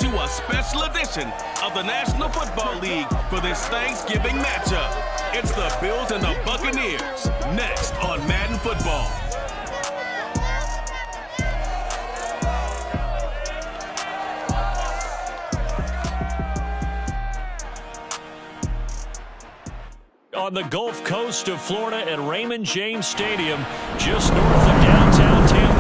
to a special edition of the National Football League for this Thanksgiving matchup. It's the Bills and the Buccaneers, next on Madden Football. On the Gulf Coast of Florida at Raymond James Stadium, just north of downtown Tampa.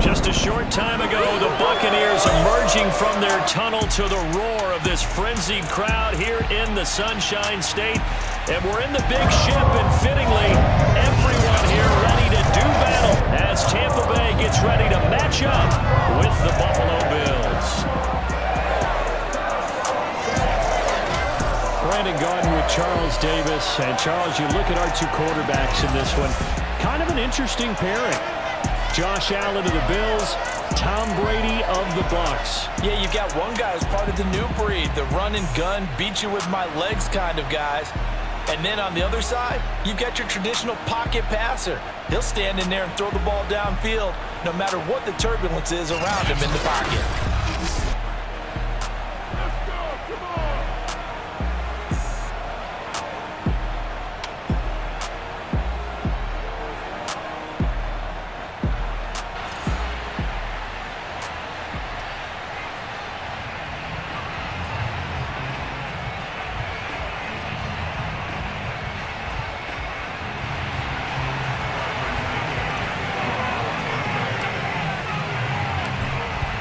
Just a short time ago, the Buccaneers emerging from their tunnel to the roar of this frenzied crowd here in the Sunshine State. And we're in the big ship, and fittingly, everyone here ready to do battle as Tampa Bay gets ready to match up with the Buffalo Bills. Brandon Garden with Charles Davis. And Charles, you look at our two quarterbacks in this one. Kind of an interesting pairing. Josh Allen of the Bills, Tom Brady of the Bucs. Yeah, you've got one guy who's part of the new breed, the run and gun, beat you with my legs kind of guys. And then on the other side, you've got your traditional pocket passer. He'll stand in there and throw the ball downfield no matter what the turbulence is around him in the pocket.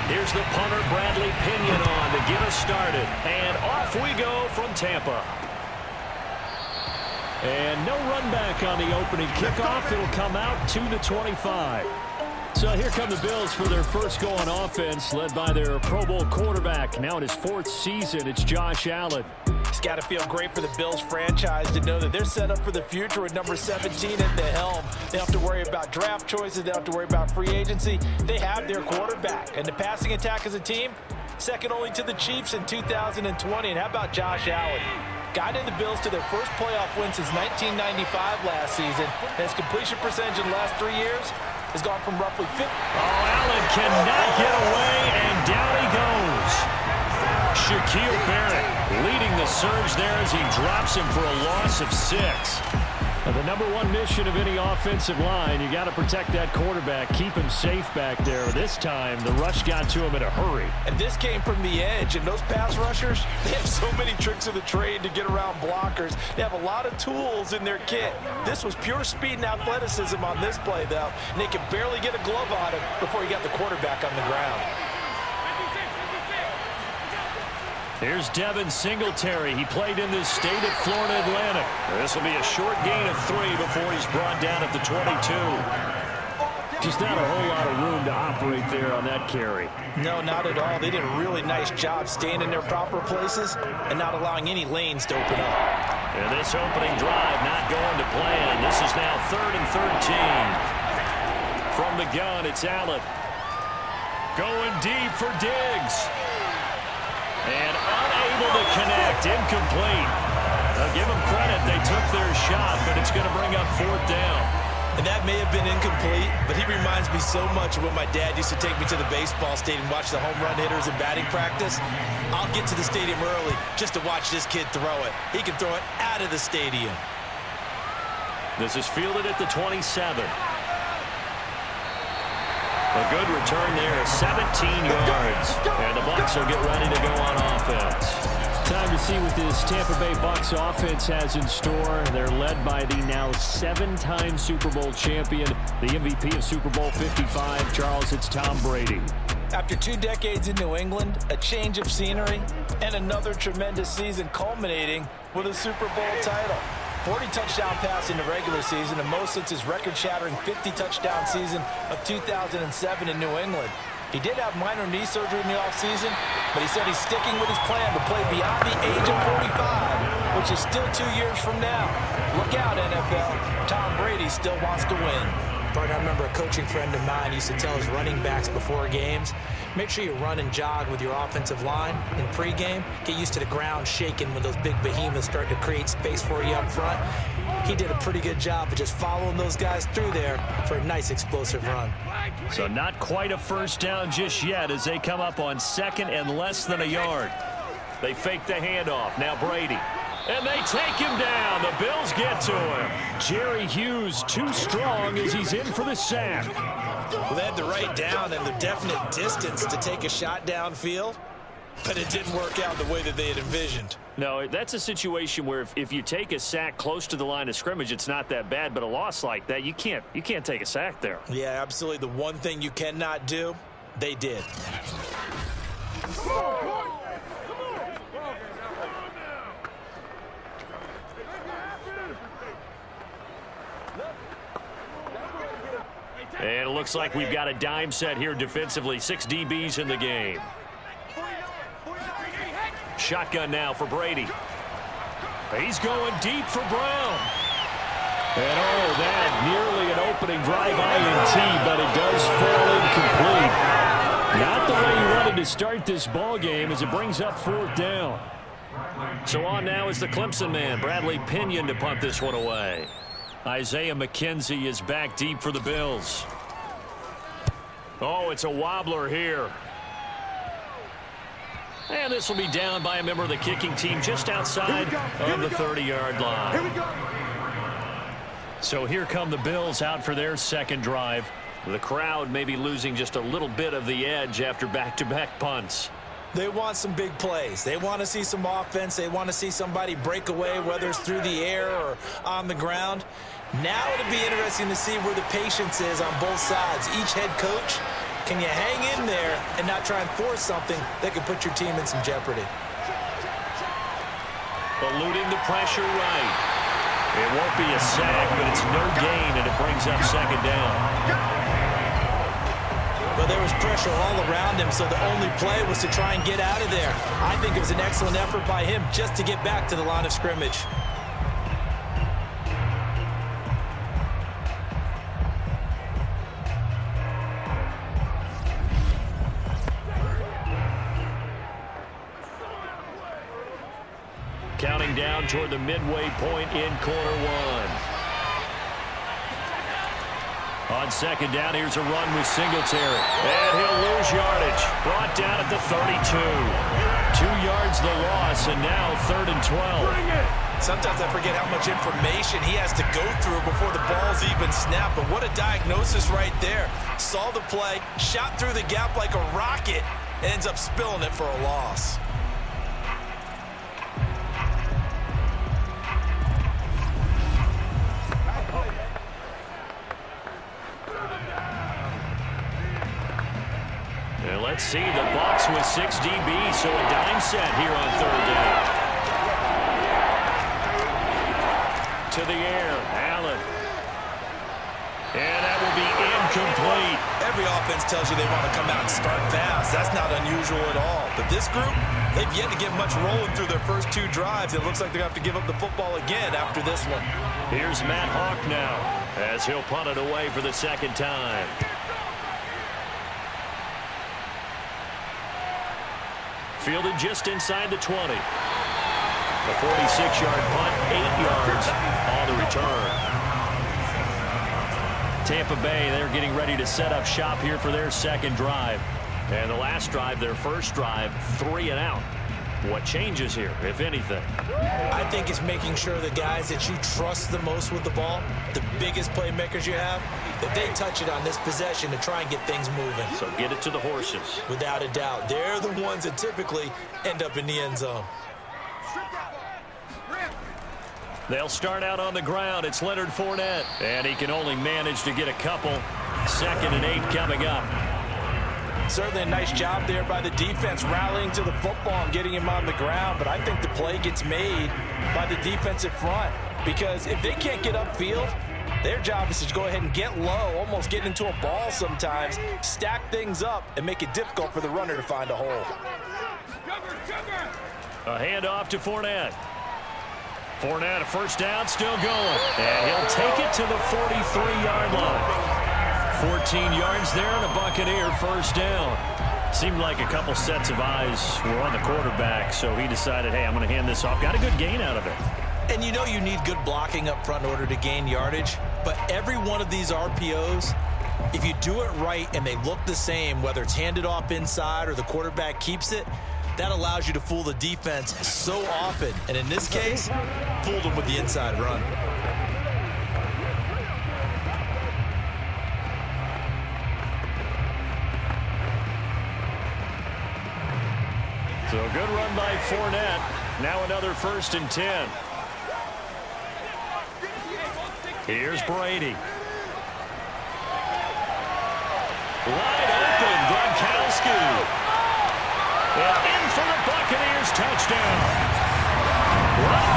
Here's the punter, Bradley Pinion, on to get us started. And off we go from Tampa. And no run back on the opening kickoff. It'll come out to the 25. So here come the Bills for their first go on offense, led by their Pro Bowl quarterback. Now in his fourth season, it's Josh Allen. It's got to feel great for the Bills franchise to know that they're set up for the future with number 17 at the helm. They don't have to worry about draft choices. They don't have to worry about free agency. They have their quarterback. And the passing attack as a team, second only to the Chiefs in 2020. And how about Josh Allen? Guided the Bills to their first playoff win since 1995 last season. And his completion percentage in the last 3 years has gone from roughly 50. Allen cannot get away, and down he goes. Shaquille Barrett leading the surge there as he drops him for a loss of 6. Now, the number one mission of any offensive line, you got to protect that quarterback, keep him safe back there. This time, the rush got to him in a hurry. And this came from the edge, and those pass rushers, they have so many tricks of the trade to get around blockers. They have a lot of tools in their kit. This was pure speed and athleticism on this play, though, and they could barely get a glove on him before he got the quarterback on the ground. Here's Devin Singletary. He played in this state at Florida Atlantic. This will be a short gain of 3 before he's brought down at the 22. Just not a whole lot of room to operate there on that carry. No, not at all. They did a really nice job staying in their proper places and not allowing any lanes to open up. And this opening drive not going to plan. This is now 3rd and 13. From the gun, it's Allen. Going deep for Diggs. And unable to connect, incomplete. I'll give them credit, they took their shot, but it's going to bring up 4th down. And that may have been incomplete, but he reminds me so much of when my dad used to take me to the baseball stadium and watch the home run hitters in batting practice. I'll get to the stadium early just to watch this kid throw it. He can throw it out of the stadium. This is fielded at the 27. A good return there, 17 yards. And the Bucs will get ready to go on offense. Time to see what this Tampa Bay Bucs offense has in store. They're led by the now 7-time Super Bowl champion, the MVP of Super Bowl 55. Charles, it's Tom Brady. After 2 decades in New England, a change of scenery, and another tremendous season culminating with a Super Bowl title. 40 touchdown pass in the regular season, the most since his record-shattering 50-touchdown season of 2007 in New England. He did have minor knee surgery in the offseason, but he said he's sticking with his plan to play beyond the age of 45, which is still 2 years from now. Look out, NFL. Tom Brady still wants to win. I remember a coaching friend of mine used to tell his running backs before games, make sure you run and jog with your offensive line in pregame. Get used to the ground shaking when those big behemoths start to create space for you up front. he did a pretty good job of just following those guys through there for a nice explosive run. So not quite a first down just yet as they come up on 2nd and less than a yard. They fake the handoff. Now Brady. And they take him down. The Bills get to him. Jerry Hughes too strong as he's in for the sack. Well, they had the right down and the definite distance to take a shot downfield, but it didn't work out the way that they had envisioned. No, that's a situation where if you take a sack close to the line of scrimmage, it's not that bad, but a loss like that, you can't take a sack there. Yeah, absolutely. The one thing you cannot do, they did. And it looks like we've got a dime set here defensively. 6 DBs in the game. Shotgun now for Brady. He's going deep for Brown. And that nearly an opening drive INT, but it does fall incomplete. Not the way he wanted to start this ball game as it brings up 4th down. So on now is the Clemson man, Bradley Pinion, to punt this one away. Isaiah McKenzie is back deep for the Bills. Oh, it's a wobbler here. And this will be down by a member of the kicking team just outside of the 30-yard line. So here come the Bills out for their second drive. The crowd may be losing just a little bit of the edge after back-to-back punts. They want some big plays. They want to see some offense. They want to see somebody break away, whether it's through the air or on the ground. Now it'll be interesting to see where the patience is on both sides. Each head coach, can you hang in there and not try and force something that could put your team in some jeopardy? Eluding the pressure right. It won't be a sack, but it's no gain, and it brings up 2nd down. But there was pressure all around him, so the only play was to try and get out of there. I think it was an excellent effort by him just to get back to the line of scrimmage. Counting down toward the midway point in quarter 1. On 2nd down, here's a run with Singletary. And he'll lose yardage. Brought down at the 32. 2 yards the loss, and now 3rd and 12. Sometimes I forget how much information he has to go through before the ball's even snapped. But what a diagnosis right there. Saw the play, shot through the gap like a rocket, and ends up spilling it for a loss. Let's see, the Bucs with 6 DBs, so a dime set here on 3rd down. To the air, Allen. And that will be incomplete. Every offense tells you they want to come out and start fast. That's not unusual at all. But this group, they've yet to get much rolling through their first 2 drives. It looks like they're going to have to give up the football again after this one. Here's Matt Hawk now as he'll punt it away for the 2nd time. Fielded just inside the 20. A 46-yard punt, 8 yards on the return. Tampa Bay, they're getting ready to set up shop here for their 2nd drive. And the last drive, their first drive, 3 and out. What changes here, if anything? I think it's making sure the guys that you trust the most with the ball, the biggest playmakers you have, that they touch it on this possession to try and get things moving. So get it to the horses. Without a doubt. They're the ones that typically end up in the end zone. They'll start out on the ground. It's Leonard Fournette. And he can only manage to get a couple. 2nd and 8 coming up. Certainly a nice job there by the defense rallying to the football and getting him on the ground. But I think the play gets made by the defensive front. Because if they can't get upfield, their job is to go ahead and get low, almost get into a ball sometimes, stack things up, and make it difficult for the runner to find a hole. A handoff to Fournette. Fournette, a first down, still going. And he'll take it to the 43-yard line. 14 yards there and a Buccaneer first down. Seemed like a couple sets of eyes were on the quarterback, so he decided, hey, I'm going to hand this off. Got a good gain out of it. And you know you need good blocking up front in order to gain yardage, but every one of these RPOs, if you do it right and they look the same, whether it's handed off inside or the quarterback keeps it, that allows you to fool the defense so often. And in this case, fooled them with the inside run. So a good run by Fournette. Now another 1st and 10. Here's Brady. Wide open, Gronkowski. And in for the Buccaneers touchdown.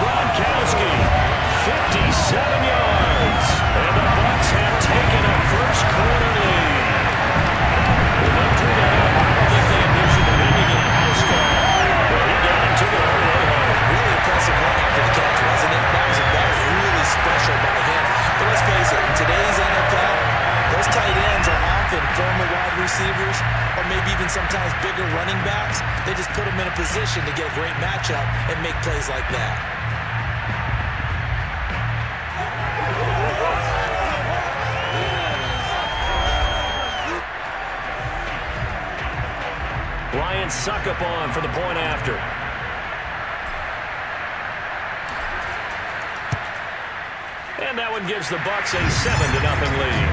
Gronkowski, 57 yards. And the Bucs have taken a first-quarter lead. I don't think they envisioned them ending in a house call. Well, he got him to the Really impressive run after the catch, wasn't it? That was really special by him. But let's face it, in today's NFL, those tight ends are often former wide receivers or maybe even sometimes bigger running backs. They just put them in a position to get a great matchup and make plays like that. Lions suck up on for the point after. And that one gives the Bucs a 7-0 lead.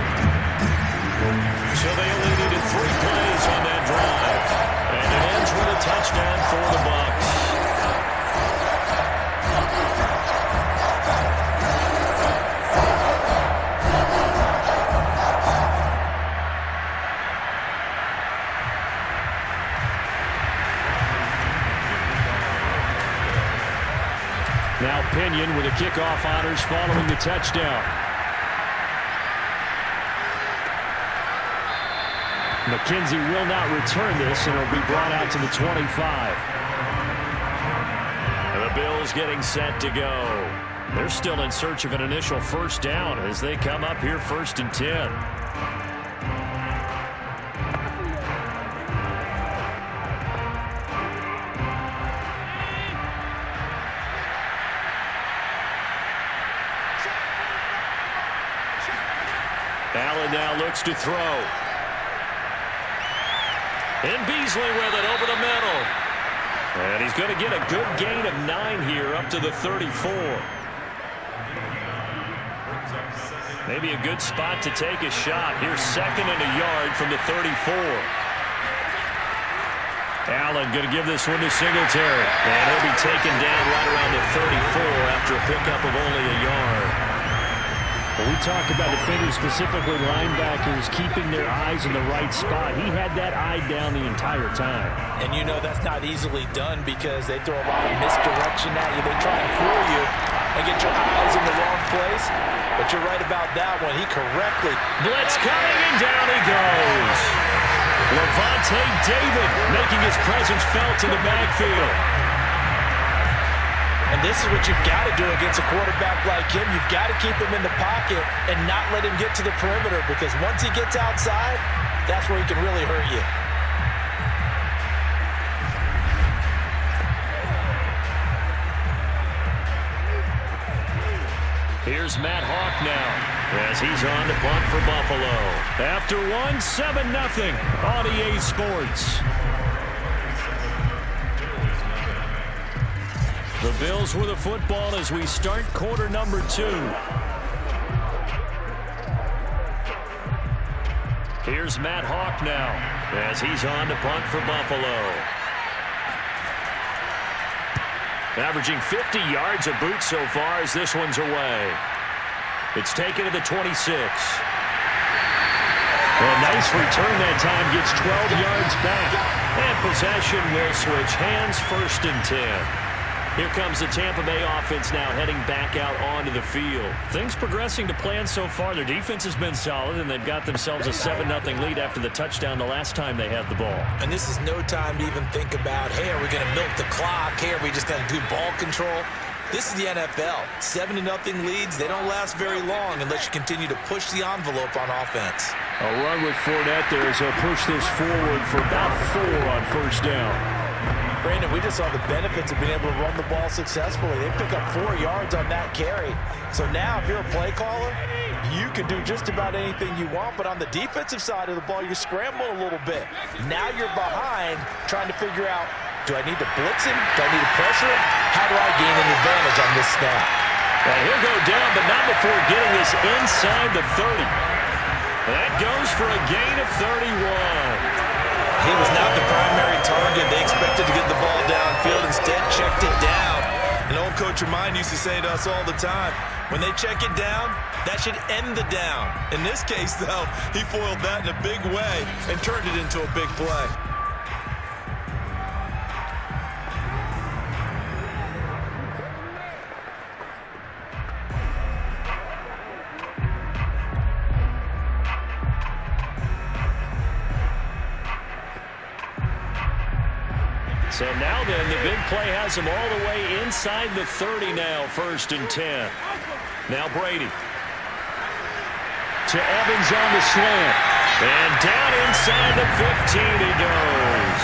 So they only needed 3 plays on that drive. And it ends with a touchdown for the Bucs. Now Pinion with the kickoff honors following the touchdown. McKenzie will not return this, and it'll be brought out to the 25. And the Bills getting set to go. They're still in search of an initial first down as they come up here 1st and 10. Allen now looks to throw. And Beasley with it over the middle. And he's going to get a good gain of 9 here up to the 34. Maybe a good spot to take a shot. Here's 2nd and a yard from the 34. Allen going to give this one to Singletary. And he'll be taken down right around the 34 after a pickup of only a yard. Well, we talk about defenders, specifically linebackers, keeping their eyes in the right spot. He had that eye down the entire time. And you know that's not easily done because they throw a lot of misdirection at you. They try and fool you and get your eyes in the wrong place. But you're right about that one. He correctly. Blitz coming, and down he goes. Levante David making his presence felt in the backfield. And this is what you've got to do against a quarterback like him. You've got to keep him in the pocket and not let him get to the perimeter, because once he gets outside, that's where he can really hurt you. Here's Matt Hawk now as he's on to punt for Buffalo. After one, 7-0 on EA Sports. The Bills with the football as we start quarter number 2. Here's Matt Hawk now as he's on to punt for Buffalo. Averaging 50 yards a boot so far as this one's away. It's taken to the 26. A nice return that time, gets 12 yards back. And possession will switch hands, 1st and 10. Here comes the Tampa Bay offense now heading back out onto the field. Things progressing to plan so far. Their defense has been solid, and they've got themselves a 7-0 lead after the touchdown the last time they had the ball. And this is no time to even think about, hey, are we going to milk the clock? Hey, are we just going to do ball control? This is the NFL. 7-0 leads, they don't last very long unless you continue to push the envelope on offense. A run with Fournette there as he'll push this forward for about 4 on 1st down. Brandon, we just saw the benefits of being able to run the ball successfully. They pick up 4 yards on that carry. So now if you're a play caller, you can do just about anything you want, but on the defensive side of the ball, you scramble a little bit. Now you're behind trying to figure out, do I need to blitz him? Do I need to pressure him? How do I gain an advantage on this snap? Well, he'll go down, but not before getting this inside the 30. That goes for a gain of 31. He was not the primary target. They expected to get the ball downfield. Instead, checked it down. An old coach of mine used to say to us all the time, when they check it down, that should end the down. In this case, though, he foiled that in a big way and turned it into a big play. So now then, the big play has him all the way inside the 30 now, 1st and 10. Now Brady. To Evans on the slant. And down inside the 15 he goes.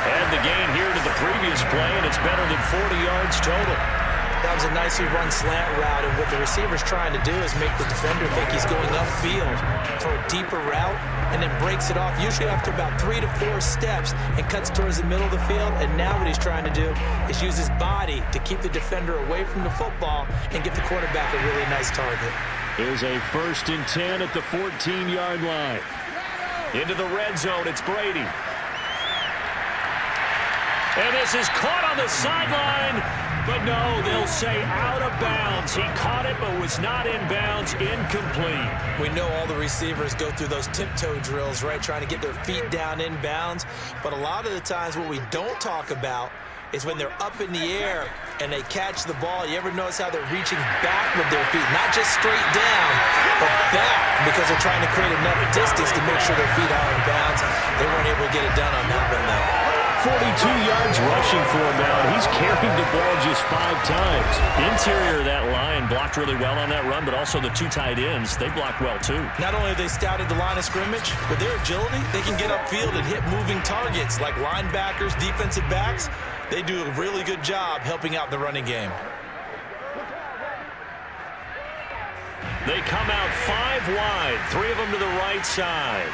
Add the gain here to the previous play, and it's better than 40 yards total. That was a nicely run slant route, and what the receiver's trying to do is make the defender think he's going upfield for a deeper route, and then breaks it off, usually after about 3 to 4 steps, and cuts towards the middle of the field. And now what he's trying to do is use his body to keep the defender away from the football and give the quarterback a really nice target. Here's a 1st and 10 at the 14-yard line. Into the red zone, it's Brady. And this is caught on the sideline. But no, they'll say out of bounds. He caught it but was not in bounds. Incomplete. We know all the receivers go through those tiptoe drills, right, trying to get their feet down in bounds. But a lot of the times what we don't talk about is when they're up in the air and they catch the ball. You ever notice how they're reaching back with their feet? Not just straight down, but back, because they're trying to create enough distance to make sure their feet are in bounds. They weren't able to get it done on that one, though. 42 yards rushing for him now, and he's carried the ball just 5 times. Interior of that line blocked really well on that run, but also the 2 tight ends, they blocked well too. Not only have they scouted the line of scrimmage, with their agility, they can get upfield and hit moving targets like linebackers, defensive backs. They do a really good job helping out the running game. They come out 5 wide, 3 of them to the right side.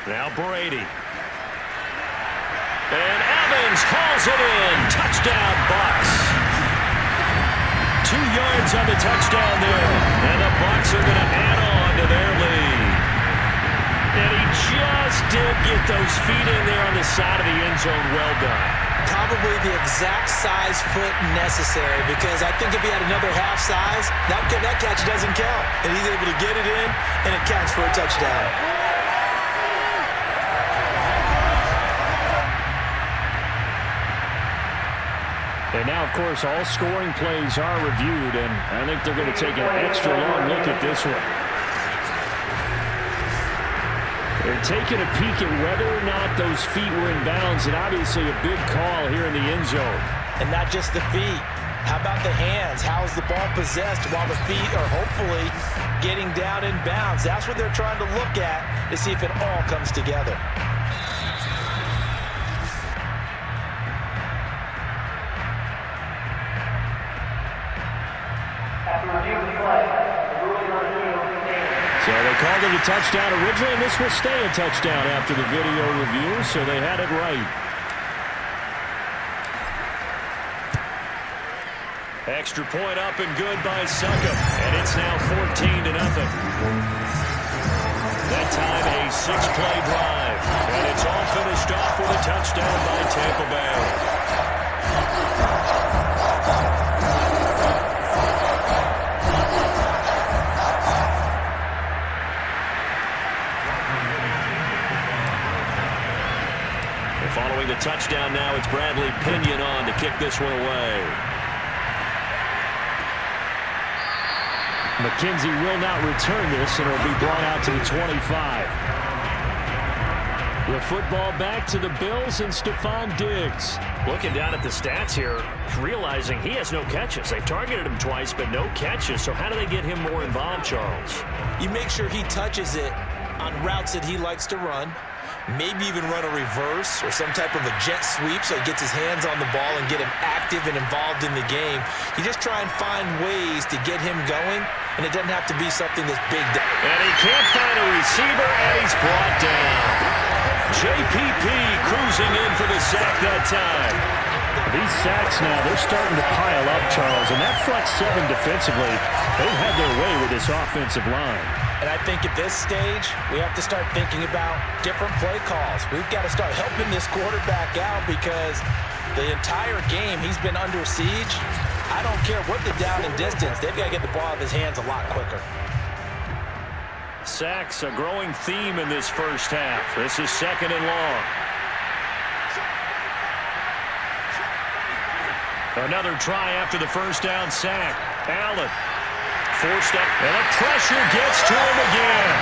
Now Brady. And Evans hauls it in. Touchdown, Bucs. 2 yards on the touchdown there. And the Bucs are going to add on to their lead. And he just did get those feet in there on the side of the end zone. Well done. Probably the exact size foot necessary, because I think if he had another half size, that catch doesn't count. And he's able to get it in, and it counts for a touchdown. And now, of course, all scoring plays are reviewed, and I think they're going to take an extra long look at this one. They're taking a peek at whether or not those feet were in bounds, and obviously a big call here in the end zone. And not just the feet. How about the hands? How is the ball possessed while the feet are hopefully getting down in bounds? That's what they're trying to look at to see if it all comes together. So they called it a touchdown originally, and this will stay a touchdown after the video review, so they had it right. Extra point up and good by Succop, and it's now 14-0. That time a 6-play drive, and it's all finished off with a touchdown by Tampa Bay. Following the touchdown now, it's Bradley Pinion on to kick this one away. McKenzie will not return this, and it'll be brought out to the 25. The football back to the Bills and Stephon Diggs. Looking down at the stats here, realizing he has no catches. They've targeted him twice, but no catches. So how do they get him more involved, Charles? You make sure he touches it on routes that he likes to run. maybe even run a reverse or some type of a jet sweep so he gets his hands on the ball and get him active and involved in the game. You just try and find ways to get him going, and it doesn't have to be something that's big. And he can't find a receiver, and he's brought down. JPP cruising in for the sack that time. These sacks now, they're starting to pile up, Charles, and that front seven defensively, they've had their way with this offensive line. And I think at this stage, we have to start thinking about different play calls. We've got to start helping this quarterback out because the entire game he's been under siege. I don't care what the down and distance, they've got to get the ball out of his hands a lot quicker. Sacks, a growing theme in this first half. This is 2nd and long. Another try after the first down sack. Allen forced up, and the pressure gets to him again.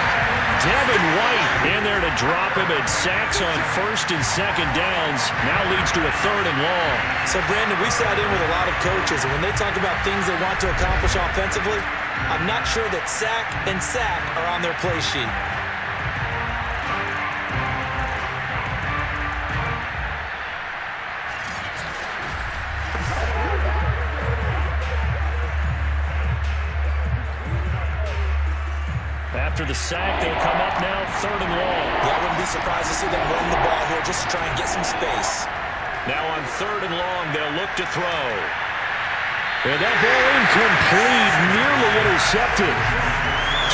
Devin White in there to drop him, and sacks on 1st and 2nd downs now leads to a 3rd and long. So, Brandon, we sat in with a lot of coaches, and when they talk about things they want to accomplish offensively, I'm not sure that sack and sack are on their play sheet. After the sack, they'll come up now 3rd and long. Yeah, I wouldn't be surprised to see them run the ball here just to try and get some space. Now on 3rd and long, they'll look to throw. And that ball incomplete, nearly intercepted.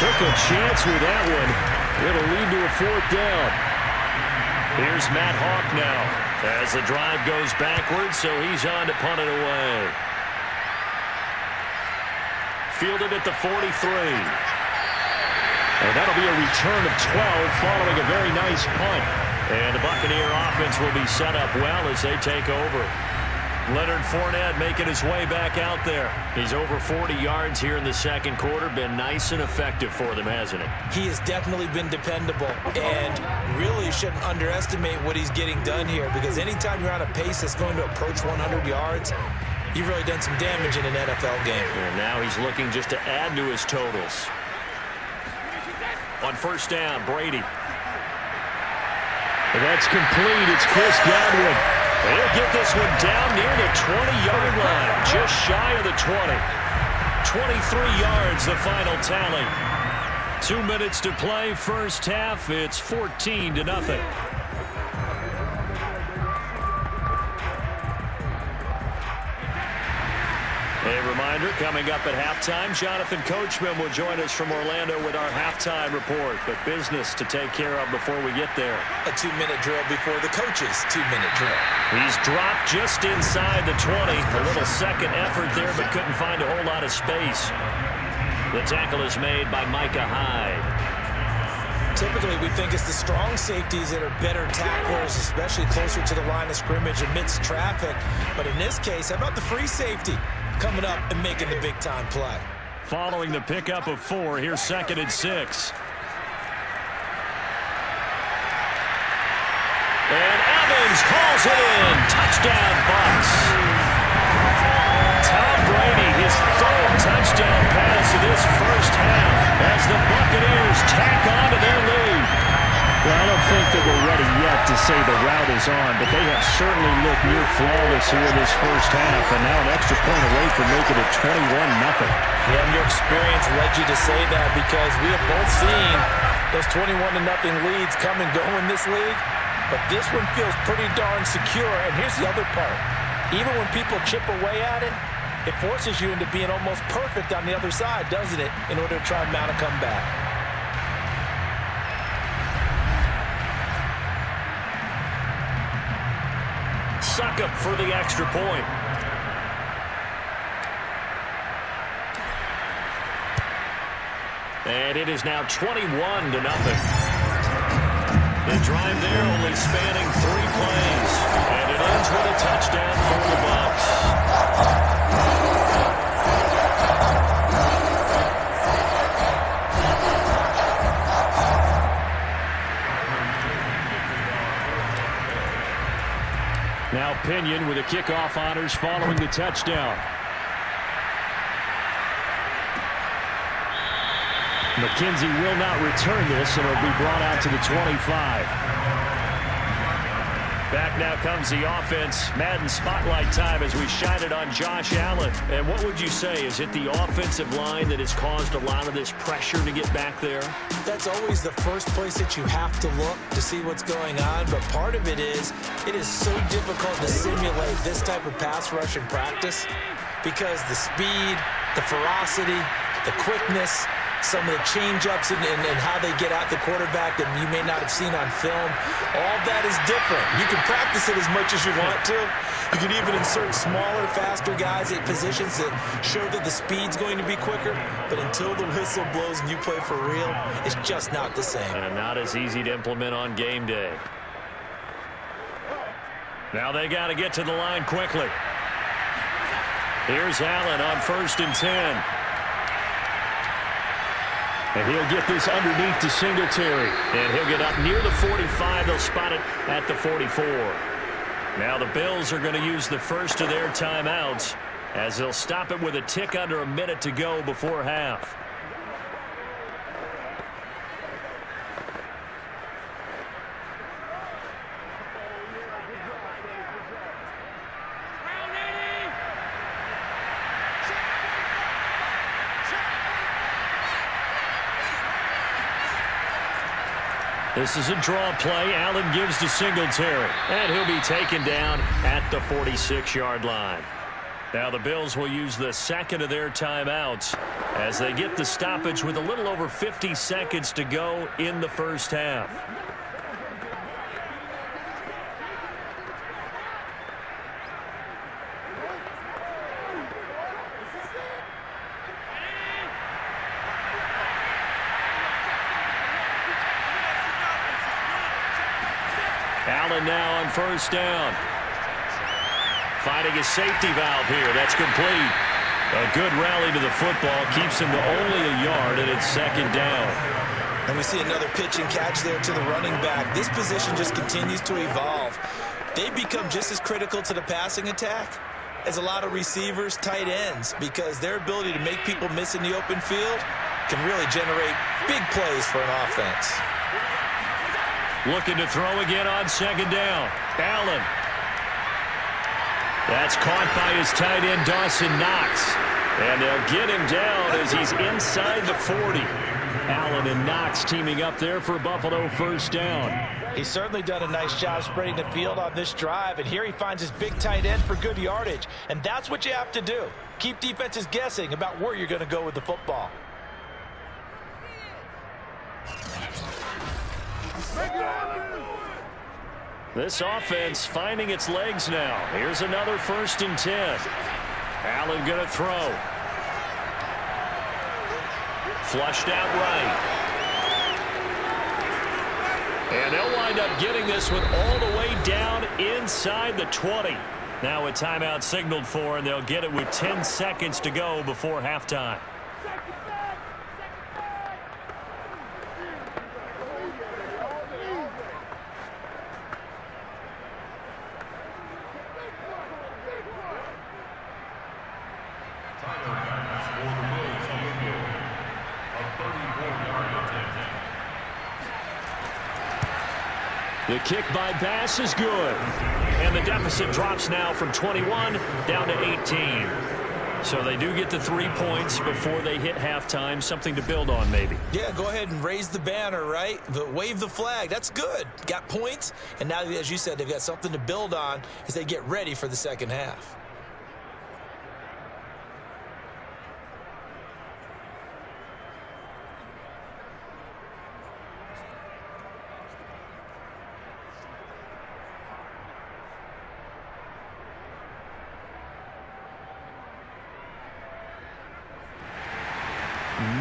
Took a chance with that one. It'll lead to a 4th down. Here's Matt Hawk now as the drive goes backwards, so he's on to punt it away. Fielded at the 43. And that'll be a return of 12 following a very nice punt. And the Buccaneer offense will be set up well as they take over. Leonard Fournette making his way back out there. He's over 40 yards here in the 2nd quarter. Been nice and effective for them, hasn't he? He has definitely been dependable, and really shouldn't underestimate what he's getting done here, because anytime you're on a pace that's going to approach 100 yards, you've really done some damage in an NFL game. And now he's looking just to add to his totals. On 1st down, Brady. And that's complete. It's Chris Godwin. He'll get this one down near the 20-yard line, just shy of the 20. 23 yards, the final tally. 2 minutes to play, first half. It's 14-0. A reminder, coming up at halftime, Jonathan Coachman will join us from Orlando with our halftime report. But business to take care of before we get there. A 2-minute drill before the coach's 2-minute drill. He's dropped just inside the 20. A little second effort there, but couldn't find a whole lot of space. The tackle is made by Micah Hyde. Typically, we think it's the strong safeties that are better tacklers, especially closer to the line of scrimmage amidst traffic. But in this case, how about the free safety coming up and making the big-time play? Following the pickup of 4, here's 2nd and 6. And Evans hauls it in. Touchdown, Bucs. Tom Brady, his 3rd touchdown pass of this first half as the Buccaneers tack on to their lead. Well, I don't think that we're ready yet to say the route is on, but they have certainly looked near flawless here in this first half, and now an extra point away from making it 21-0. Yeah, and your experience led you to say that, because we have both seen those 21-0 leads come and go in this league, but this one feels pretty darn secure. And here's the other part. Even when people chip away at it, it forces you into being almost perfect on the other side, doesn't it, in order to try and mount a comeback. Suck up for the extra point. And it is now 21-0. The drive there only spanning 3 plays. And it ends with a touchdown for the Bucs. Now Pinion with the kickoff honors following the touchdown. McKenzie will not return this, and it'll be brought out to the 25. Back now comes the offense. Madden spotlight time as we shine it on Josh Allen. And what would you say? Is it the offensive line that has caused a lot of this pressure to get back there? That's always the first place that you have to look to see what's going on. But part of it is so difficult to simulate this type of pass rush in practice because the speed, the ferocity, the quickness, some of the change-ups and how they get at the quarterback that you may not have seen on film. All that is different. You can practice it as much as you want to. You can even insert smaller, faster guys at positions that show that the speed's going to be quicker. But until the whistle blows and you play for real, it's just not the same. And not as easy to implement on game day. Now they got to get to the line quickly. Here's Allen on 1st and 10. And he'll get this underneath to Singletary. And he'll get up near the 45. They'll spot it at the 44. Now the Bills are going to use the first of their timeouts as they'll stop it with a tick under a minute to go before half. This is a draw play. Allen gives to Singletary. And he'll be taken down at the 46-yard line. Now the Bills will use the second of their timeouts as they get the stoppage with a little over 50 seconds to go in the first half. Allen now on 1st down. Finding a safety valve here. That's complete. A good rally to the football. Keeps him to only a yard, and it's 2nd down. And we see another pitch and catch there to the running back. This position just continues to evolve. They become just as critical to the passing attack as a lot of receivers, tight ends, because their ability to make people miss in the open field can really generate big plays for an offense. Looking to throw again on 2nd down. Allen. That's caught by his tight end, Dawson Knox. And they'll get him down as he's inside the 40. Allen and Knox teaming up there for Buffalo 1st down. He's certainly done a nice job spreading the field on this drive. And here he finds his big tight end for good yardage. And that's what you have to do. Keep defenses guessing about where you're going to go with the football. This offense finding its legs now. Here's another 1st and 10. Allen going to throw. Flushed out right. And they'll wind up getting this one all the way down inside the 20. Now a timeout signaled for, and they'll get it with 10 seconds to go before halftime. The kick by Bass is good. And the deficit drops now from 21 down to 18. So they do get the 3 points before they hit halftime. Something to build on, maybe. Yeah, go ahead and raise the banner, right? Wave the flag. That's good. Got points. And now, as you said, they've got something to build on as they get ready for the second half.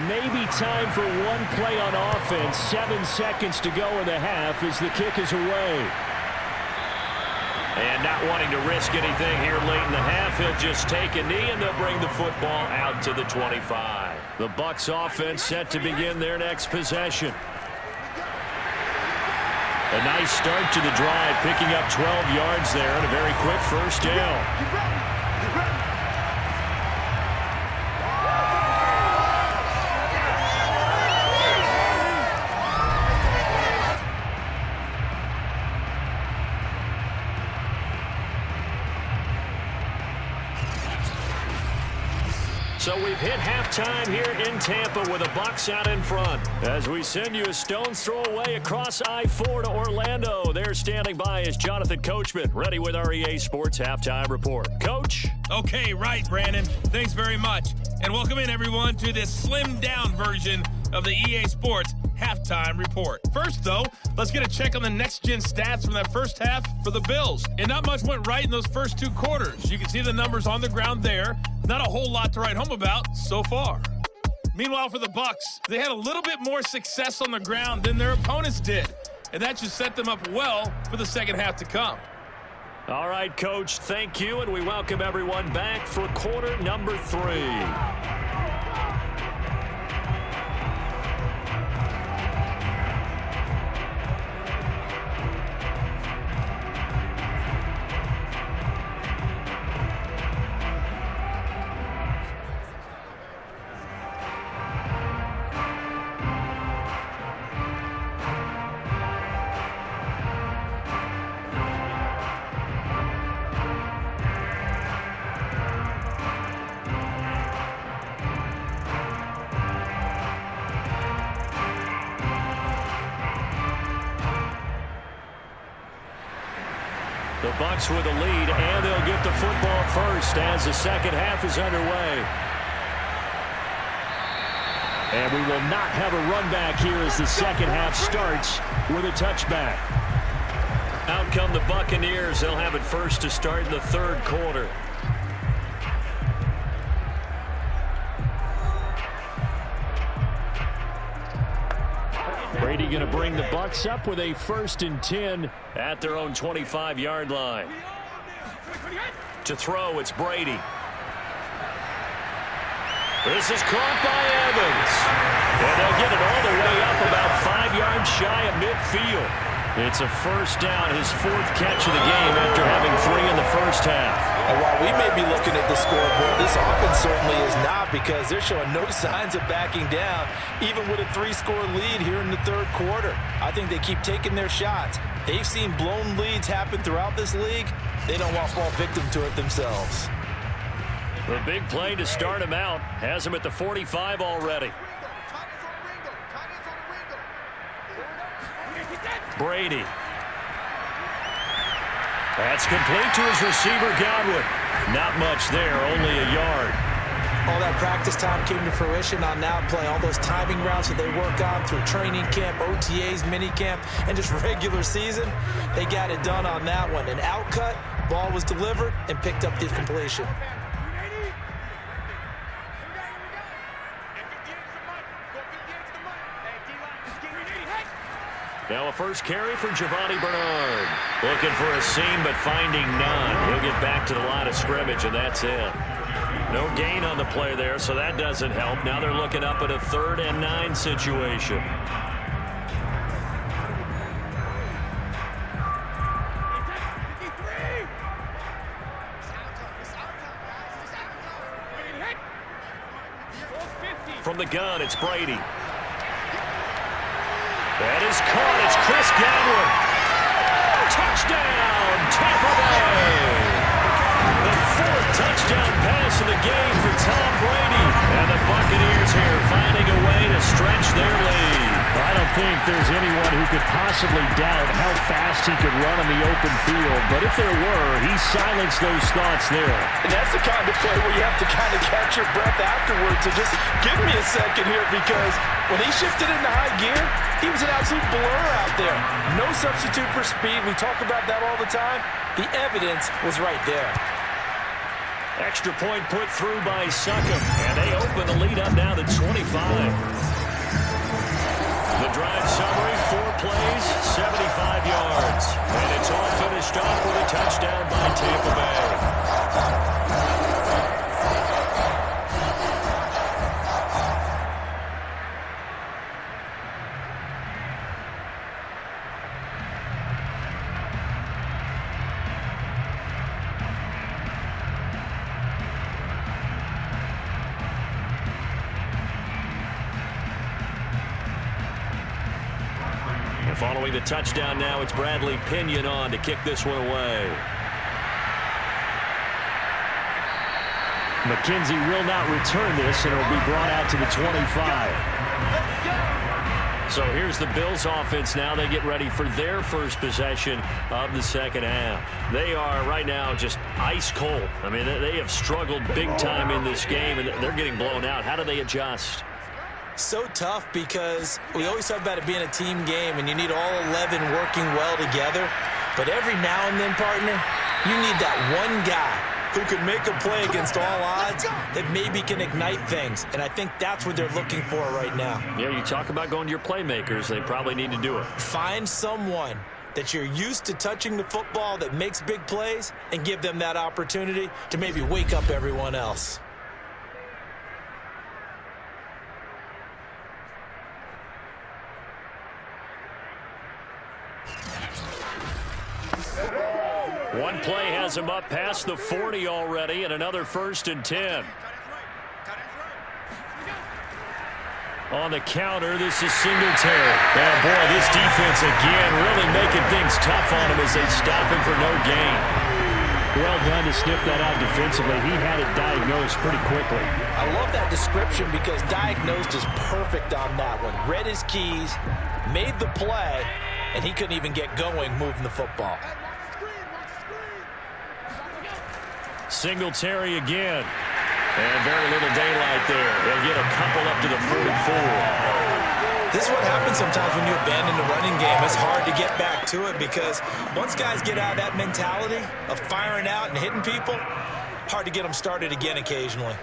Maybe time for one play on offense. 7 seconds to go in the half as the kick is away. And not wanting to risk anything here late in the half, he'll just take a knee and they'll bring the football out to the 25. The Bucs offense set to begin their next possession. A nice start to the drive, picking up 12 yards there and a very quick 1st down. So we've hit halftime here in Tampa with the Bucs out in front. As we send you a stone's throw away across I-4 to Orlando. There standing by is Jonathan Coachman, ready with our EA Sports Halftime Report. Coach? Okay, right, Brandon. Thanks very much. And welcome in, everyone, to this slimmed-down version of the EA Sports Halftime Report. First, though, let's get a check on the next-gen stats from that first half for the Bills. And not much went right in those first two quarters. You can see the numbers on the ground there. Not a whole lot to write home about so far. Meanwhile, for the Bucs, they had a little bit more success on the ground than their opponents did. And that should set them up well for the second half to come. All right, Coach, thank you, and we welcome everyone back for quarter number 3. The Bucs with a lead, and they'll get the football first as the second half is underway. And we will not have a run back here as the second half starts with a touchback. Out come the Buccaneers. They'll have it first to start in the third quarter. Brady going to bring the Bucs up with a 1st and 10 at their own 25-yard line. To throw, it's Brady. This is caught by Evans. And they'll get it all the way up about 5 yards shy of midfield. It's a first down, his 4th catch of the game after having 3 in the first half. And while we may be looking at the scoreboard, this offense certainly is not, because they're showing no signs of backing down, even with a 3-score lead here in the third quarter. I think they keep taking their shots. They've seen blown leads happen throughout this league. They don't want to fall victim to it themselves. The big play to start him out has him at the 45 already. Brady. That's complete to his receiver, Godwin. Not much there, only a yard. All that practice time came to fruition on that play. All those timing routes that they work on through training camp, OTAs, mini camp, and just regular season, they got it done on that one. An outcut, ball was delivered, and picked up the completion. Now a first carry for Giovanni Bernard. Looking for a seam, but finding none. He'll get back to the line of scrimmage, and that's it. No gain on the play there, so that doesn't help. Now they're looking up at a 3rd and 9 situation. From the gun, it's Brady. That is caught. It's Chris Godwin. Touchdown, Tampa Bay. The 4th touchdown pass of the game for Tom Brady. And the Buccaneers here finding a way to stretch their lead. I don't think there's anyone who could possibly doubt how fast he could run on the open field. But if there were, he silenced those thoughts there. And that's the kind of play where you have to kind of catch your breath afterwards. So just give me a second here, because when he shifted into high gear, he was an absolute blur out there. No substitute for speed. We talk about that all the time. The evidence was right there. Extra point put through by Succop, and they open the lead up now to 25. The drive summary, 4 plays, 75 yards. And it's all finished off with a touchdown by Tampa Bay. Following the touchdown now, it's Bradley Pinion on to kick this one away. McKenzie will not return this, and it will be brought out to the 25. So here's the Bills offense now. They get ready for their first possession of the second half. They are right now just ice cold. I mean, they have struggled big time in this game, and they're getting blown out. How do they adjust? So tough because we always talk about it being a team game, and you need all 11 working well together. But every now and then, partner, you need that one guy who can make a play against all odds that maybe can ignite things. And I think that's what they're looking for right now. Yeah, you talk about going to your playmakers. They probably need to do it. Find someone that you're used to touching the football that makes big plays and give them that opportunity to maybe wake up everyone else. One play has him up past the 40 already, and another 1st and 10. On the counter, this is Singletary. Oh, boy, this defense again really making things tough on him as they stop him for no gain. Well done to sniff that out defensively. He had it diagnosed pretty quickly. I love that description because diagnosed is perfect on that one. Read his keys, made the play, and he couldn't even get going moving the football. Singletary again. And very little daylight there. They'll get a couple up to the 44. This is what happens sometimes when you abandon the running game. It's hard to get back to it because once guys get out of that mentality of firing out and hitting people, hard to get them started again occasionally.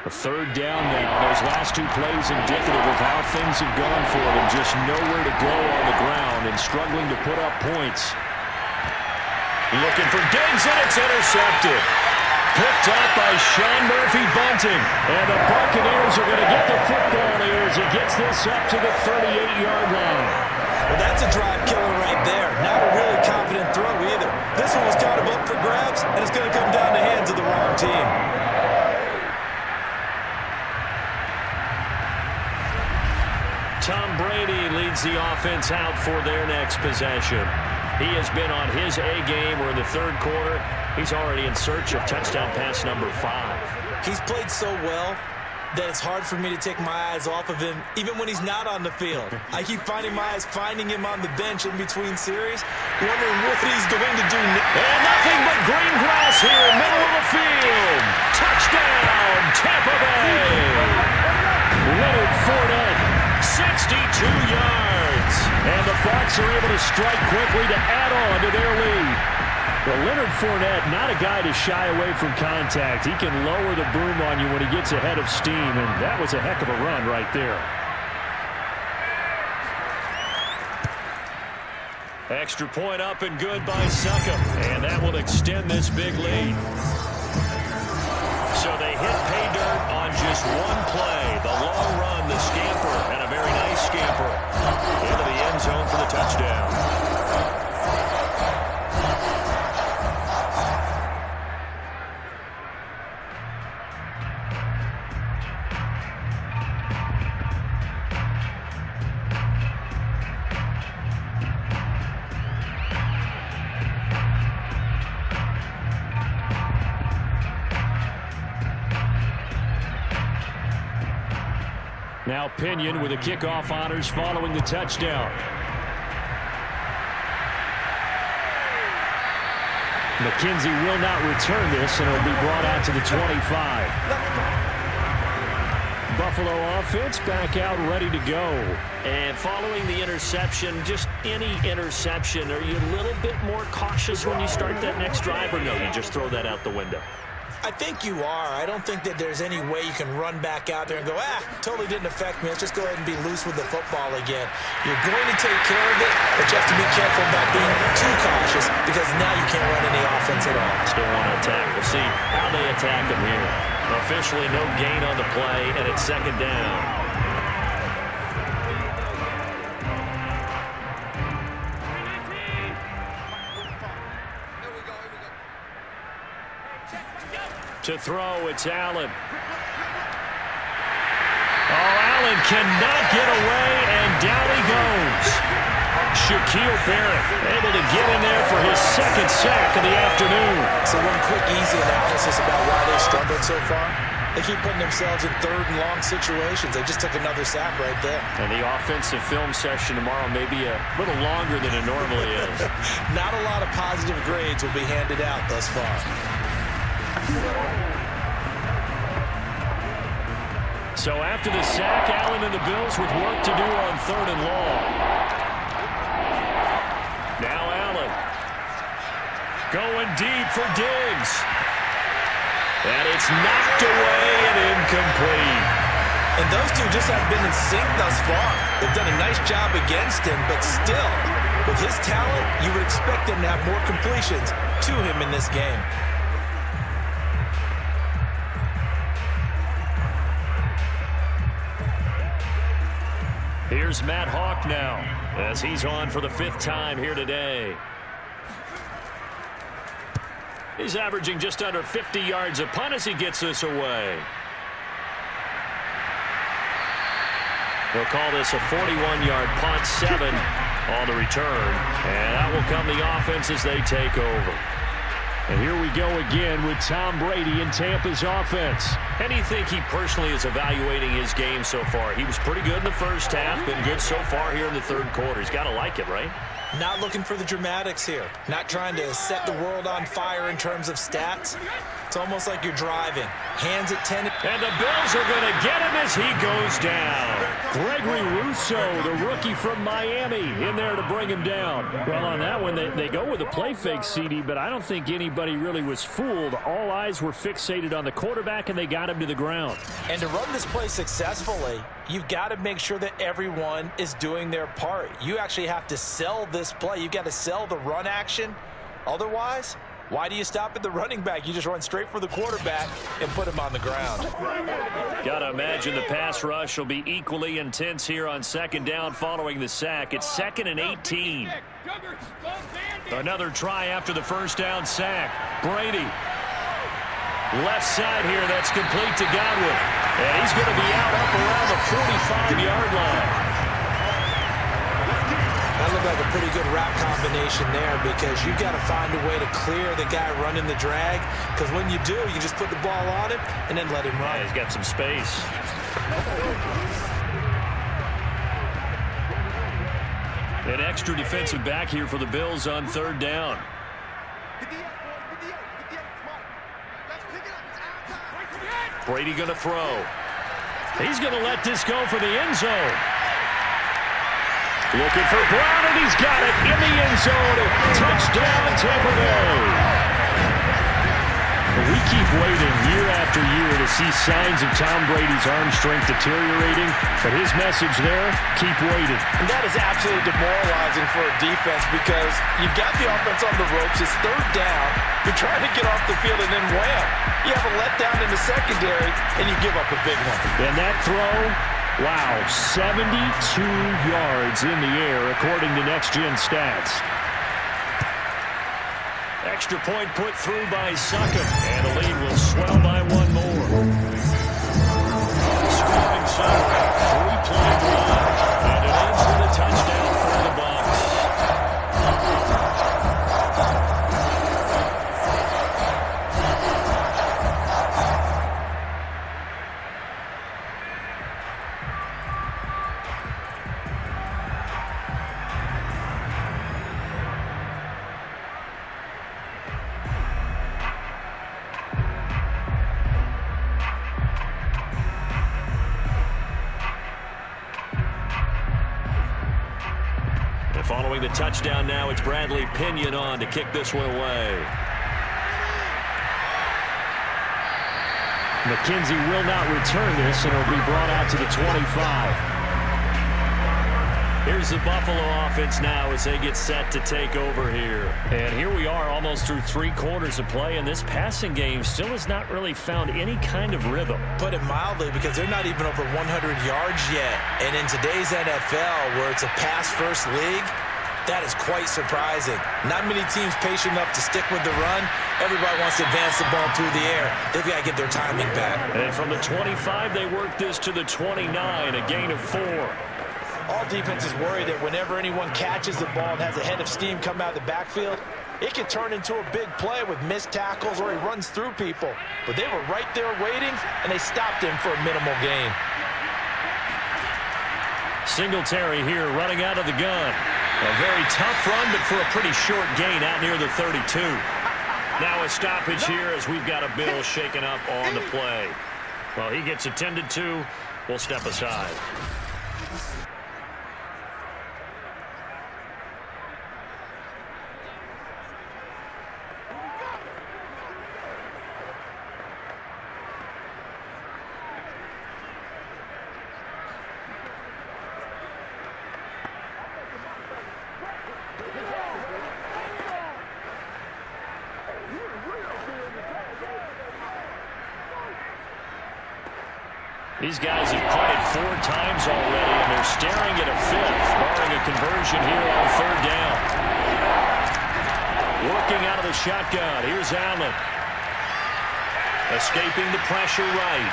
A 3rd down now. Those last 2 plays indicative of how things have gone for them. Just nowhere to go on the ground and struggling to put up points. Looking for Diggs, and it's intercepted. Picked up by Sean Murphy-Bunting. And the Buccaneers are going to get the football here as he gets this up to the 38-yard line. Well, that's a drive killer right there. Not a really confident throw either. This one was kind of up for grabs, and it's going to come down the hands of the wrong team. Tom Brady leads the offense out for their next possession. He has been on his A game. We're in the 3rd quarter. He's already in search of touchdown pass number 5. He's played so well that it's hard for me to take my eyes off of him, even when he's not on the field. I keep finding my eyes finding him on the bench in between series, wondering what he's going to do next. And nothing but green grass here, middle of the field. Touchdown, Tampa Bay. Leonard Fournette. 62 yards. And the Bucs are able to strike quickly to add on to their lead. Well, Leonard Fournette, not a guy to shy away from contact. He can lower the boom on you when he gets ahead of steam, and that was a heck of a run right there. Extra point up and good by Succop, and that will extend this big lead. So they hit pay dirt on just one play. The long run, the scamper, and a very nice scamper into the end zone for the touchdown. Now Pinion with the kickoff honors following the touchdown. McKenzie will not return this, and it'll be brought out to the 25. Buffalo offense back out ready to go. And following the interception, just any interception, are you a little bit more cautious when you start that next drive, or no, you just throw that out the window? I think you are. I don't think that there's any way you can run back out there and go, totally didn't affect me. Let's just go ahead and be loose with the football again. You're going to take care of it, but you have to be careful about being too cautious because now you can't run any offense at all. Still want to attack. We'll see how they attack him here. Officially no gain on the play, and it's 2nd down. To throw, it's Allen. Oh, Allen cannot get away, and down he goes. Shaquille Barrett able to get in there for his second sack of the afternoon. So one quick, easy analysis about why they've struggled so far. They keep putting themselves in third and long situations. They just took another sack right there. And the offensive film session tomorrow may be a little longer than it normally is. Not a lot of positive grades will be handed out thus far. So after the sack, Allen and the Bills with work to do on third and long. Now Allen going deep for Diggs. And it's knocked away and incomplete. And those two just have been in sync thus far. They've done a nice job against him, but still, with his talent, you would expect him to have more completions to him in this game. Here's Matt Hawk now, as he's on for the 5th time here today. He's averaging just under 50 yards a punt as he gets this away. They'll call this a 41-yard punt, 7 on the return. And that will come the offense as they take over. And here we go again with Tom Brady in Tampa's offense. How do you think he personally is evaluating his game so far? He was pretty good in the first half, been good so far here in the third quarter. He's got to like it, right? Not looking for the dramatics here. Not trying to set the world on fire in terms of stats. It's almost like you're driving. Hands at 10. And the Bills are going to get him as he goes down. Gregory Rousseau, the rookie from Miami, in there to bring him down. Well, on that one, they go with a play fake, CD, but I don't think anybody really was fooled. All eyes were fixated on the quarterback, and they got him to the ground. And to run this play successfully, you've got to make sure that everyone is doing their part. You actually have to sell this play. You've got to sell the run action. Otherwise, why do you stop at the running back? You just run straight for the quarterback and put him on the ground. Got to imagine the pass rush will be equally intense here on second down following the sack. It's 2nd and 18. Another try after the first down sack. Brady. Left side here, that's complete to Godwin. And he's going to be out up around the 45-yard line. That looked like a pretty good route combination there because you've got to find a way to clear the guy running the drag, because when you do, you just put the ball on him and then let him run. Yeah, he's got some space. An extra defensive back here for the Bills on third down. Brady going to throw. He's going to let this go for the end zone. Looking for Brown, and he's got it in the end zone. Touchdown, Tampa Bay. We keep waiting year after year to see signs of Tom Brady's arm strength deteriorating, but his message there, keep waiting. And that is absolutely demoralizing for a defense because you've got the offense on the ropes. It's third down. You're trying to get off the field, and then wham, you have a letdown in the secondary, and you give up a big one. And that throw, wow, 72 yards in the air, according to Next Gen Stats. Extra point put through by Suckup, and the lead will swell by one more. Scoring Suckup, 3-play drive, and it ends with a touchdown for the Bucs. Following the touchdown now, it's Bradley Pinion on to kick this one away. McKenzie will not return this, and it'll be brought out to the 25. Here's the Buffalo offense now as they get set to take over here. And here we are almost through 3 quarters of play, and this passing game still has not really found any kind of rhythm. Put it mildly, because they're not even over 100 yards yet. And in today's NFL, where it's a pass-first league, that is quite surprising. Not many teams patient enough to stick with the run. Everybody wants to advance the ball through the air. They've got to get their timing back. And from the 25, they work this to the 29, a gain of 4. All defenses worry that whenever anyone catches the ball and has a head of steam come out of the backfield, it can turn into a big play with missed tackles or he runs through people. But they were right there waiting, and they stopped him for a minimal gain. Singletary here running out of the gun. A very tough run, but for a pretty short gain out near the 32. Now a stoppage here as we've got a Bill shaken up on the play. Well, he gets attended to. We'll step aside. These guys have punted 4 times already, and they're staring at a 5th, barring a conversion here on 3rd down. Working out of the shotgun. Here's Allen. Escaping the pressure right.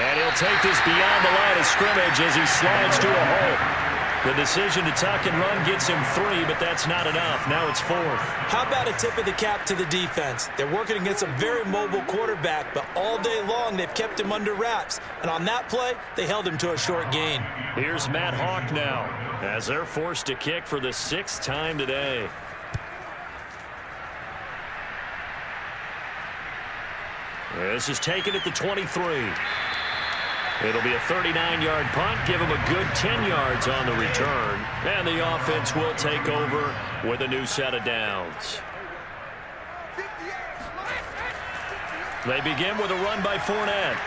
And he'll take this beyond the line of scrimmage as he slides to a hole. The decision to tuck and run gets him 3, but that's not enough. Now it's 4th. How about a tip of the cap to the defense? They're working against a very mobile quarterback, but all day long they've kept him under wraps. And on that play, they held him to a short gain. Here's Matt Hawk now as they're forced to kick for the 6th time today. This is taken at the 23. It'll be a 39-yard punt, give him a good 10 yards on the return. And the offense will take over with a new set of downs. They begin with a run by Fournette.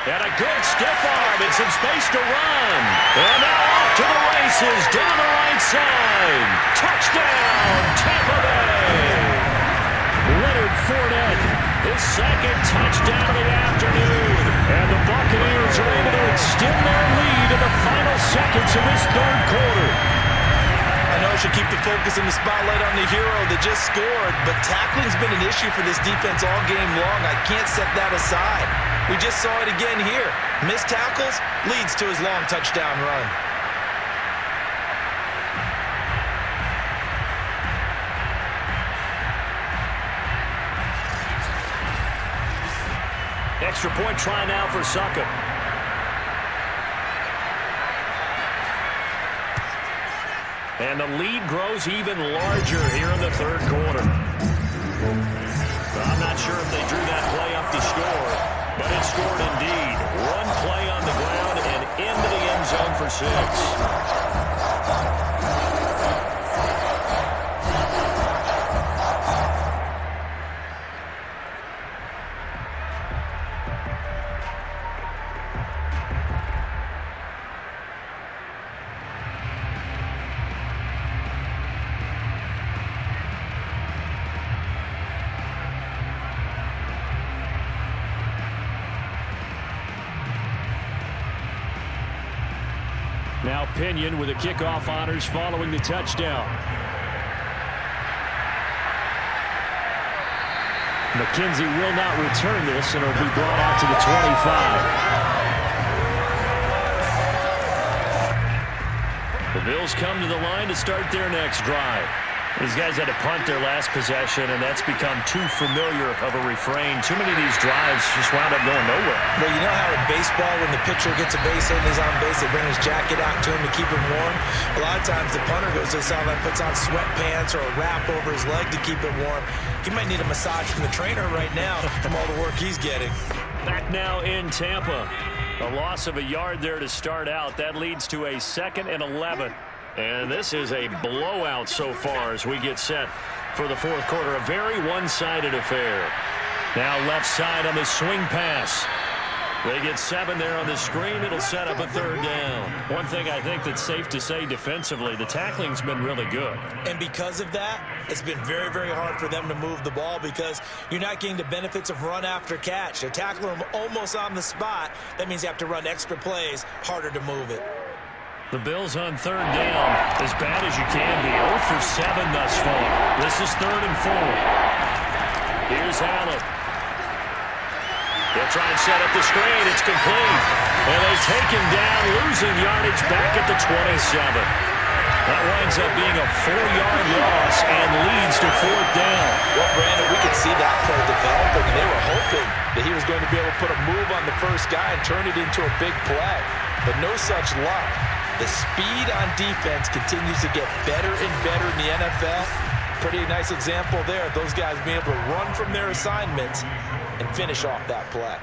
And a good stiff arm and some space to run. And now off to the races down the right side. Touchdown, Tampa Bay. Leonard Fournette, his 2nd touchdown of the afternoon. And the Buccaneers are able to extend their lead in the final seconds of this 3rd quarter. I know I should keep the focus and the spotlight on the hero that just scored, but tackling's been an issue for this defense all game long. I can't set that aside. We just saw it again here. Missed tackles leads to his long touchdown run. Extra point try now for Succop. And the lead grows even larger here in the 3rd quarter. I'm not sure if they drew that play up to score, but it scored indeed. 1 play on the ground and into the end zone for 6. Now Pinion with the kickoff honors following the touchdown. McKenzie will not return this, and it'll be brought out to the 25. The Bills come to the line to start their next drive. These guys had to punt their last possession, and that's become too familiar of a refrain. Too many of these drives just wound up going nowhere. Well, you know how in baseball, when the pitcher gets a base hit and he's on base, they bring his jacket out to him to keep him warm? A lot of times the punter goes to the sideline, puts on sweatpants or a wrap over his leg to keep it warm. He might need a massage from the trainer right now from all the work he's getting. Back now in Tampa. A loss of a yard there to start out. That leads to a 2nd and 11. And this is a blowout so far as we get set for the 4th quarter. A very one-sided affair. Now left side on the swing pass. They get 7 there on the screen. It'll set up a 3rd down. One thing I think that's safe to say defensively, the tackling's been really good. And because of that, it's been very, very hard for them to move the ball because you're not getting the benefits of run after catch. They tackle them almost on the spot. That means you have to run extra plays, harder to move it. The Bills on 3rd down, as bad as you can be. 0 for 7 thus far. This is 3rd and 4. Here's Allen. He'll try and set up the screen. It's complete. And they take him down, losing yardage back at the 27. That winds up being a 4-yard loss and leads to 4th down. Well, Brandon, we could see that play developing, and they were hoping that he was going to be able to put a move on the first guy and turn it into a big play. But no such luck. The speed on defense continues to get better and better in the NFL. Pretty nice example there. Those guys being able to run from their assignments and finish off that play.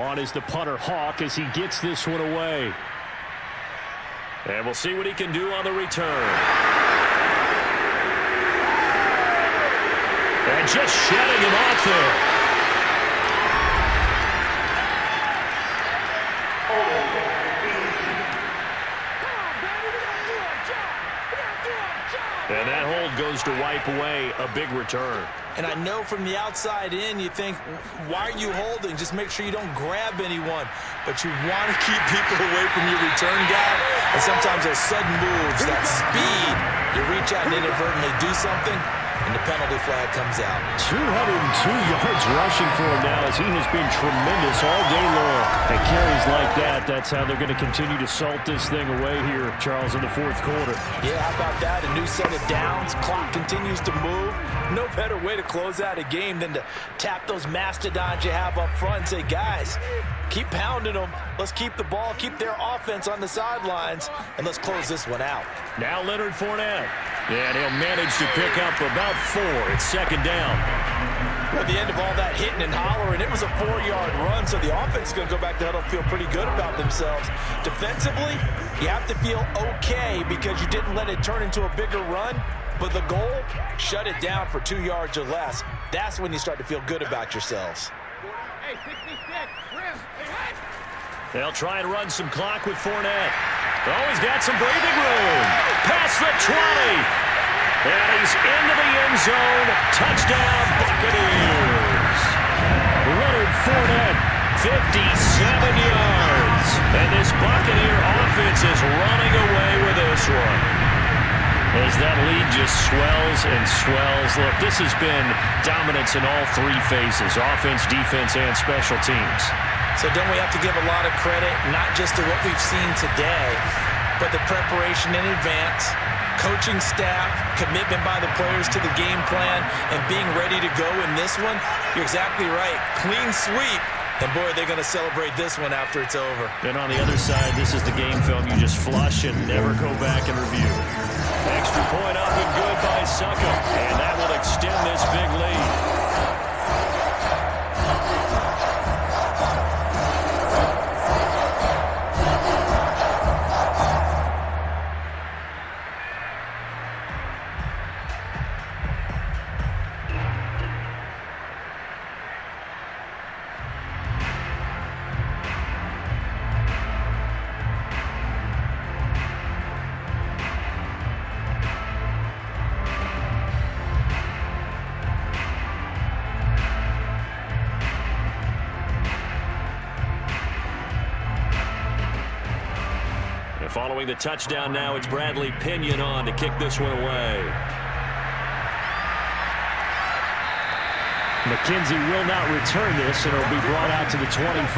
On is the punter Hawk as he gets this one away. And we'll see what he can do on the return. And just shutting him off there. And that hold goes to wipe away a big return. And I know from the outside in, you think, why are you holding? Just make sure you don't grab anyone. But you want to keep people away from your return guy. And sometimes those sudden moves, that speed, you reach out and inadvertently do something, and the penalty flag comes out. 202 yards rushing for him now as he has been tremendous all day long. And carries like that, that's how they're going to continue to salt this thing away here, Charles, in the 4th quarter. Yeah, how about that? A new set of downs. Clock continues to move. No better way to close out a game than to tap those mastodons you have up front and say, guys, keep pounding them. Let's keep the ball, keep their offense on the sidelines, and let's close this one out. Now Leonard Fournette. And he'll manage to pick up about 4. It's 2nd down. At the end of all that hitting and hollering, it was a 4-yard run, so the offense is going to go back to huddle, feel pretty good about themselves. Defensively, you have to feel okay because you didn't let it turn into a bigger run, but the goal, shut it down for 2 yards or less. That's when you start to feel good about yourselves. They'll try and run some clock with Fournette. Oh, he's got some breathing room. Past the 20. And he's into the end zone. Touchdown, Buccaneers. Leonard Fournette, 57 yards. And this Buccaneer offense is running away with this one. As that lead just swells and swells. Look, this has been dominance in all 3 phases, offense, defense, and special teams. So don't we have to give a lot of credit, not just to what we've seen today, but the preparation in advance, coaching staff, commitment by the players to the game plan, and being ready to go in this one? You're exactly right. Clean sweep. And, boy, they're going to celebrate this one after it's over. And on the other side, this is the game film you just flush and never go back and review. Extra point up and good by Suckup. And that will extend this big lead. Following the touchdown now, it's Bradley Pinion on to kick this one away. McKenzie will not return this, and it'll be brought out to the 25.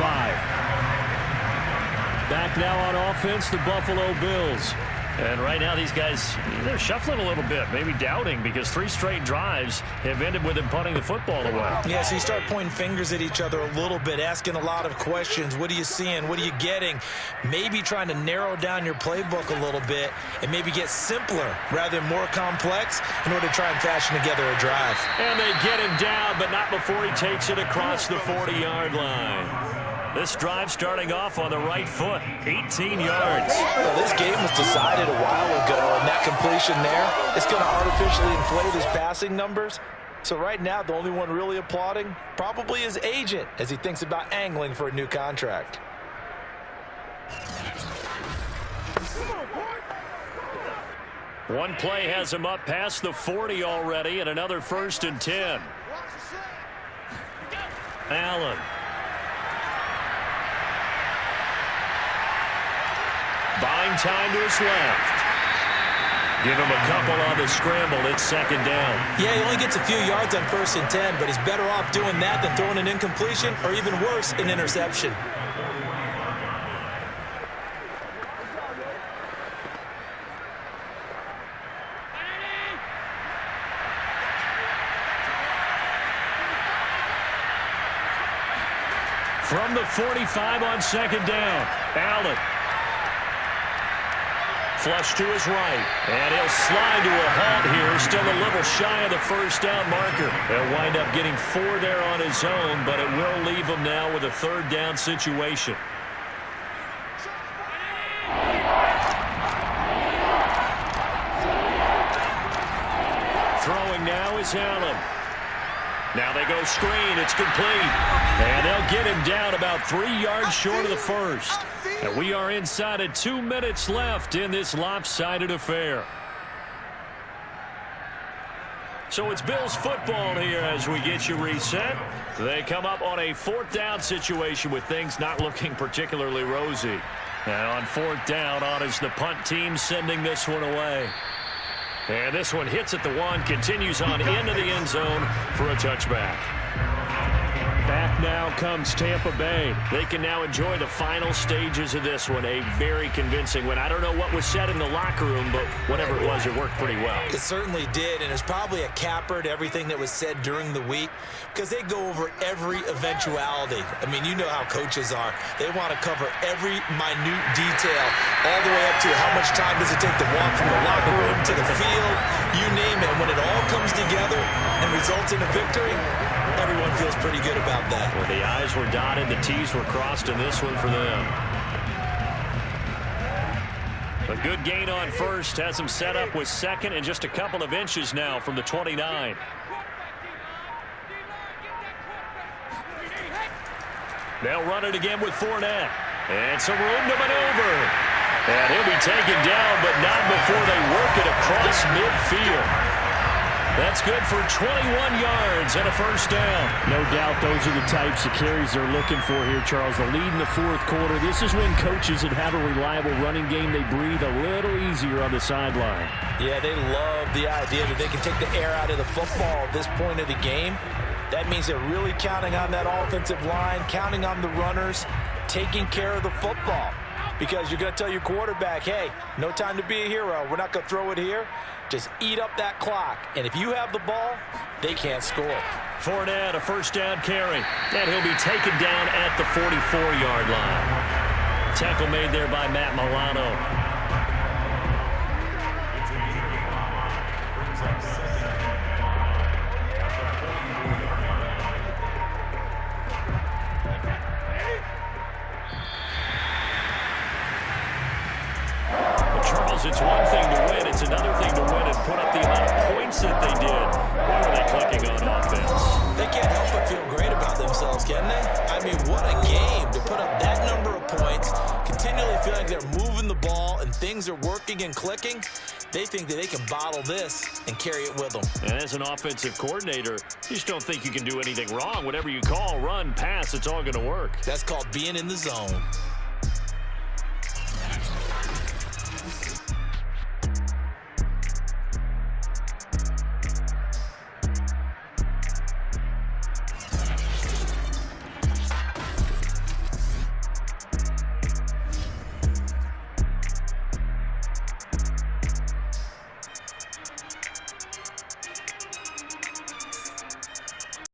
Back now on offense, the Buffalo Bills. And right now these guys, they're shuffling a little bit, maybe doubting, because 3 straight drives have ended with them punting the football away. Yeah, so you start pointing fingers at each other a little bit, asking a lot of questions. What are you seeing? What are you getting? Maybe trying to narrow down your playbook a little bit and maybe get simpler rather than more complex in order to try and fashion together a drive. And they get him down, but not before he takes it across the 40-yard line. This drive starting off on the right foot, 18 yards. Well, this game was decided a while ago, and that completion there, it's going to artificially inflate his passing numbers. So right now, the only one really applauding probably his agent as he thinks about angling for a new contract. One play has him up past the 40 already, and another 1st and 10. Allen. Buying time to his left. Give him a couple on the scramble. It's second down. Yeah, he only gets a few yards on 1st and 10, but he's better off doing that than throwing an incompletion or even worse, an interception. From the 45 on second down, Allen. Flush to his right, and he'll slide to a halt here, still a little shy of the first down marker. He'll wind up getting 4 there on his own, but it will leave him now with a 3rd down situation. Throwing now is Allen. Now they go screen. It's complete. And they'll get him down about 3 yards short of the first. And we are inside of 2 minutes left in this lopsided affair. So it's Bills football here as we get you reset. They come up on a 4th down situation with things not looking particularly rosy. And on 4th down, on is the punt team sending this one away. And this one hits at the 1, continues on into the end zone for a touchback. Back now comes Tampa Bay. They can now enjoy the final stages of this one. A very convincing win. I don't know what was said in the locker room, but whatever it was, it worked pretty well. It certainly did, and it's probably a capper to everything that was said during the week because they go over every eventuality. I mean, you know how coaches are. They want to cover every minute detail all the way up to how much time does it take to walk from the locker room to the field, you name it. When it all comes together and results in a victory, everyone feels pretty good about that. Well, the I's were dotted, the T's were crossed in this one for them. A good gain on first has them set up with second and just a couple of inches now from the 29. They'll run it again with Fournette. And some room to maneuver. And he'll be taken down, but not before they work it across midfield. That's good for 21 yards and a first down. No doubt those are the types of carries they're looking for here, Charles. The lead in the 4th quarter. This is when coaches that have a reliable running game, they breathe a little easier on the sideline. Yeah, they love the idea that they can take the air out of the football at this point of the game. That means they're really counting on that offensive line, counting on the runners, taking care of the football. Because you're going to tell your quarterback, hey, no time to be a hero. We're not going to throw it here. Just eat up that clock. And if you have the ball, they can't score. Fournette, a first down carry. And he'll be taken down at the 44-yard line. Tackle made there by Matt Milano. It's one thing to win. It's another thing to win and put up the amount of points that they did. Why were they clicking on offense? They can't help but feel great about themselves, can they? I mean, what a game to put up that number of points, continually feeling like they're moving the ball and things are working and clicking. They think that they can bottle this and carry it with them. And as an offensive coordinator, you just don't think you can do anything wrong. Whatever you call, run, pass, it's all going to work. That's called being in the zone.